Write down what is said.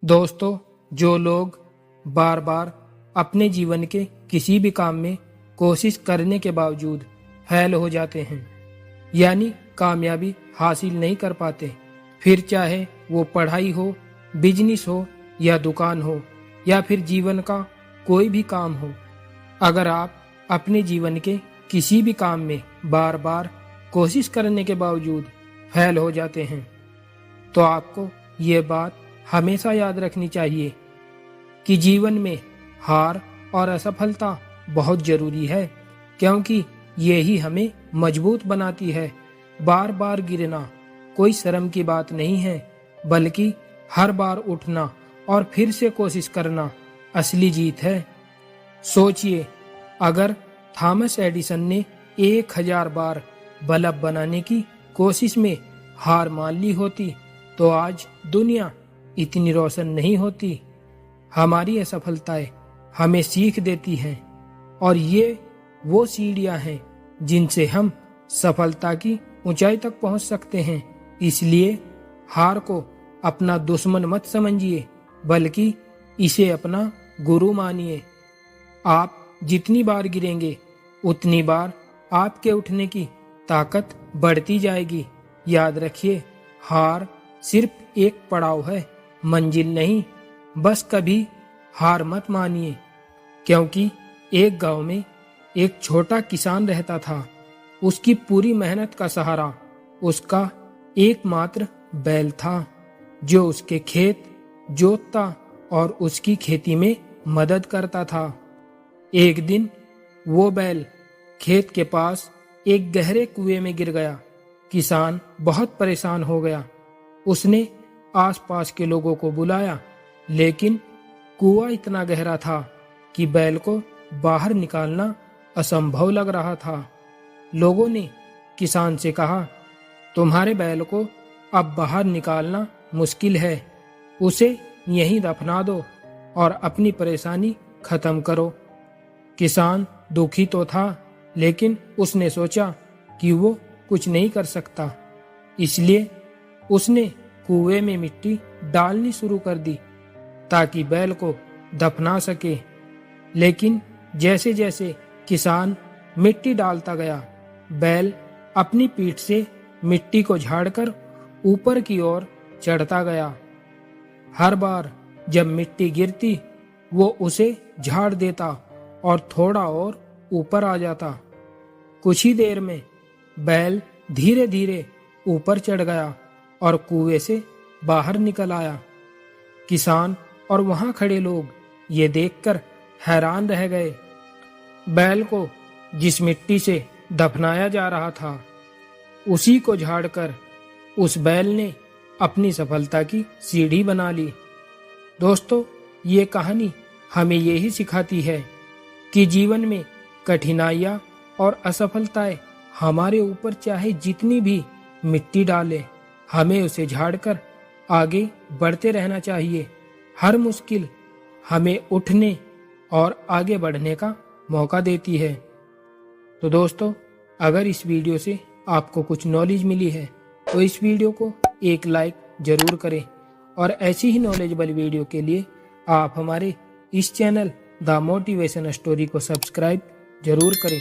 दोस्तों, जो लोग बार बार अपने जीवन के किसी भी काम में कोशिश करने के बावजूद फेल हो जाते हैं, यानी कामयाबी हासिल नहीं कर पाते, फिर चाहे वो पढ़ाई हो, बिजनेस हो या दुकान हो या फिर जीवन का कोई भी काम हो, अगर आप अपने जीवन के किसी भी काम में बार बार कोशिश करने के बावजूद फेल हो जाते हैं, तो आपको ये बात हमेशा याद रखनी चाहिए कि जीवन में हार और असफलता बहुत जरूरी है, क्योंकि ये ही हमें मजबूत बनाती है। बार बार गिरना कोई शर्म की बात नहीं है, बल्कि हर बार उठना और फिर से कोशिश करना असली जीत है। सोचिए, अगर थॉमस एडिसन ने 1000 बार बल्ब बनाने की कोशिश में हार मान ली होती, तो आज दुनिया इतनी रोशन नहीं होती। हमारी असफलताएं हमें सीख देती हैं, और ये वो सीढ़ियां हैं जिनसे हम सफलता की ऊंचाई तक पहुंच सकते हैं। इसलिए हार को अपना दुश्मन मत समझिए, बल्कि इसे अपना गुरु मानिए। आप जितनी बार गिरेंगे, उतनी बार आपके उठने की ताकत बढ़ती जाएगी। याद रखिए, हार सिर्फ एक पड़ाव है, मंजिल नहीं। बस कभी हार मत मानिए, क्योंकि एक गांव में एक छोटा किसान रहता था। उसकी पूरी मेहनत का सहारा उसका एकमात्र बैल था, जो उसके खेत जोतता और उसकी खेती में मदद करता था। एक दिन वो बैल खेत के पास एक गहरे कुएं में गिर गया। किसान बहुत परेशान हो गया। उसने आसपास के लोगों को बुलाया, लेकिन कुआं इतना गहरा था कि बैल को बाहर निकालना असंभव लग रहा था। लोगों ने किसान से कहा, तुम्हारे बैल को अब बाहर निकालना मुश्किल है, उसे यहीं दफना दो और अपनी परेशानी खत्म करो। किसान दुखी तो था, लेकिन उसने सोचा कि वो कुछ नहीं कर सकता। इसलिए उसने कुएं में मिट्टी डालनी शुरू कर दी ताकि बैल को दफना सके। लेकिन जैसे जैसे किसान मिट्टी डालता गया, बैल अपनी पीठ से मिट्टी को झाड़कर ऊपर की ओर चढ़ता गया। हर बार जब मिट्टी गिरती, वो उसे झाड़ देता और थोड़ा और ऊपर आ जाता। कुछ ही देर में बैल धीरे धीरे ऊपर चढ़ गया और कुएं से बाहर निकल आया। किसान और वहां खड़े लोग ये देखकर हैरान रह गए। बैल को जिस मिट्टी से दफनाया जा रहा था, उसी को झाड़कर उस बैल ने अपनी सफलता की सीढ़ी बना ली। दोस्तों, ये कहानी हमें यही सिखाती है कि जीवन में कठिनाइयां और असफलताएं हमारे ऊपर चाहे जितनी भी मिट्टी डाले, हमें उसे झाड़कर आगे बढ़ते रहना चाहिए। हर मुश्किल हमें उठने और आगे बढ़ने का मौका देती है। तो दोस्तों, अगर इस वीडियो से आपको कुछ नॉलेज मिली है, तो इस वीडियो को एक लाइक जरूर करें, और ऐसी ही नॉलेजेबल वीडियो के लिए आप हमारे इस चैनल द मोटिवेशन स्टोरी को सब्सक्राइब जरूर करें।